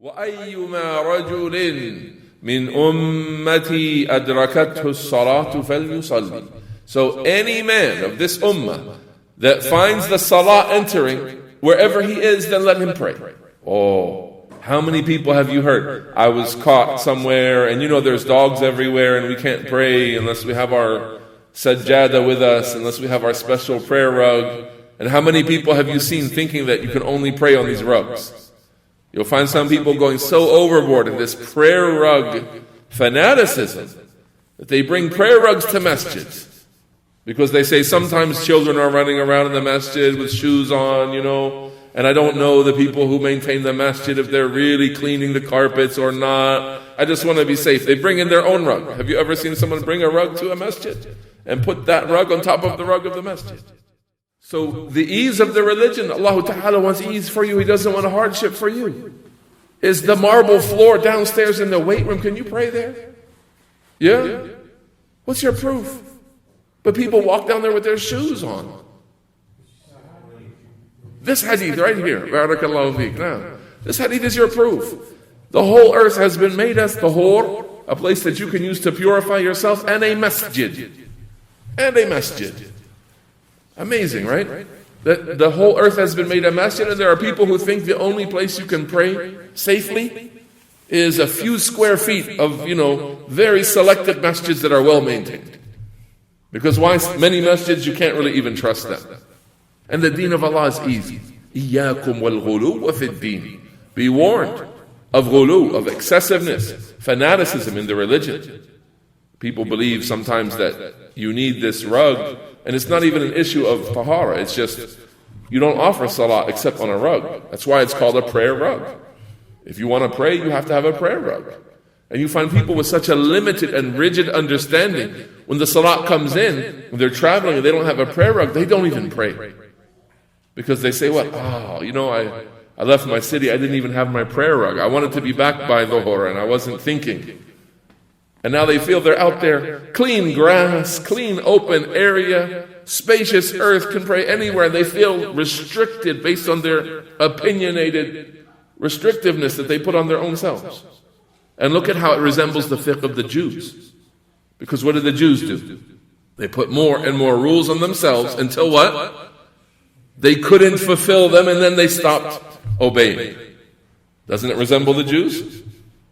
وَأَيُّمَا رَجُلٍ مِّنْ أُمَّتِي أَدْرَكَتْهُ الصَّلَاةُ فَلْيُصَلِّ. So any man of this ummah that finds the salah entering wherever he is, then let him pray. Oh, how many people have you heard? I was caught somewhere, and there's dogs everywhere, and we can't pray unless we have our sajjada with us, unless we have our special prayer rug. And how many people have you seen thinking that you can only pray on these rugs? You'll find some people going so overboard in this prayer rug fanaticism that they bring prayer rugs to masjids. Because they say sometimes children are running around in the masjid with shoes on, and I don't know the people who maintain the masjid if they're really cleaning the carpets or not. I just want to be safe. They bring in their own rug. Have you ever seen someone bring a rug to a masjid and put that rug on top of the rug of the masjid? So the ease of the religion, Allah Ta'ala wants ease for you. He doesn't want a hardship for you. Is the marble floor downstairs in the weight room, can you pray there? Yeah? What's your proof? But people walk down there with their shoes on. This hadith right here, Barakallahu feek. Now, this hadith is your proof. The whole earth has been made as tahur, a place that you can use to purify yourself, and a masjid. And a masjid. Amazing, right? That the whole earth has been made a masjid, and there are people who think the only place you can pray safely is a few square feet of, very selected masjids that are well maintained. Because why? Many masjids, you can't really even trust them. And the deen of Allah is easy. إِيَّاكُمْ وَالْغُلُوَّ فِي الدِّينِ. Be warned of ghulu, of excessiveness, fanaticism in the religion. People believe sometimes that you need this rug, and it's not even an issue of tahara. It's just, you don't offer salah except on a rug. That's why it's called a prayer rug. If you want to pray, you have to have a prayer rug. And you find people with such a limited and rigid understanding, when the salah comes in, when they're traveling and they don't have a prayer rug, they don't even pray. Because they say, I left my city, I didn't even have my prayer rug. I wanted to be back by Dhuhr and I wasn't thinking. And now they feel they're out there, clean grass, clean open area, spacious earth, can pray anywhere. They feel restricted based on their opinionated restrictiveness that they put on their own selves. And look at how it resembles the fiqh of the Jews. Because what did the Jews do? They put more and more rules on themselves until what? They couldn't fulfill them, and then they stopped obeying. Doesn't it resemble the Jews?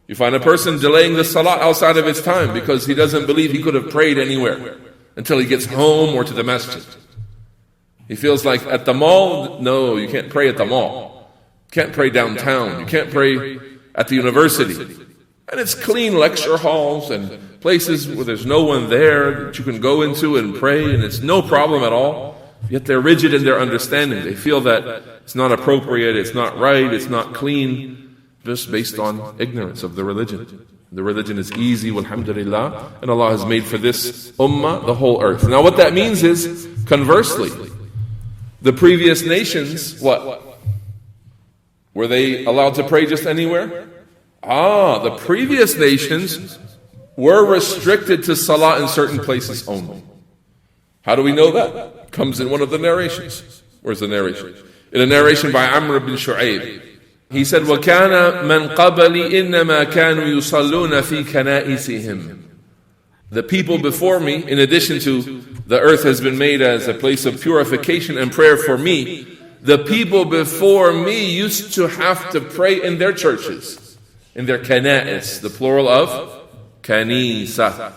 You find a person delaying the salah outside of its time because he doesn't believe he could have prayed anywhere until he gets home or to the masjid. He feels like at the mall, no, you can't pray at the mall. You can't pray downtown. You can't pray at the university. And it's clean lecture halls and places where there's no one there that you can go into and pray, and it's no problem at all. Yet they're rigid in their understanding. They feel that it's not appropriate, it's not right, it's not clean, just based on ignorance of the religion. The religion is easy, walhamdulillah, and Allah has made for this ummah the whole earth. Now what that means is, conversely, the previous nations, what? Were they allowed to pray just anywhere? The previous nations were restricted to salah in certain places only. How do we know that? Comes in one of the narrations. Where's the narration? In a narration by Amr ibn Shu'ayb. He said, وَكَانَ مَنْ قَبَلِي إِنَّمَا كَانُوا يُصَلُّونَ فِي كَنَائِسِهِمْ. The people before me, in addition to the earth has been made as a place of purification and prayer for me, the people before me used to have to pray in their churches, in their kana'is, the plural of kanisa,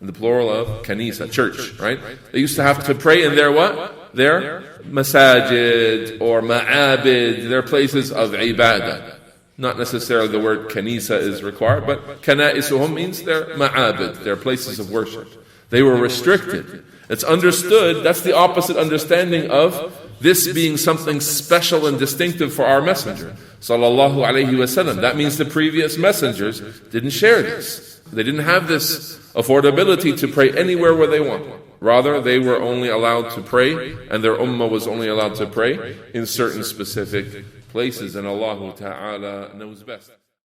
the plural of kanisa, church, right? They used to have to pray in their what? Their masajid or ma'abid, their places of ibadah. Not necessarily the word kanisa is required, but kana'isuhum means their ma'abid, their places of worship. They were restricted. It's understood, that's the opposite understanding of this being something special and distinctive for our messenger, sallallahu alayhi wasallam. That means the previous messengers didn't share this. They didn't have this affordability to pray anywhere where they want. Rather, they were only allowed to pray, and their ummah was only allowed to pray in certain specific places, and Allah Ta'ala knows best.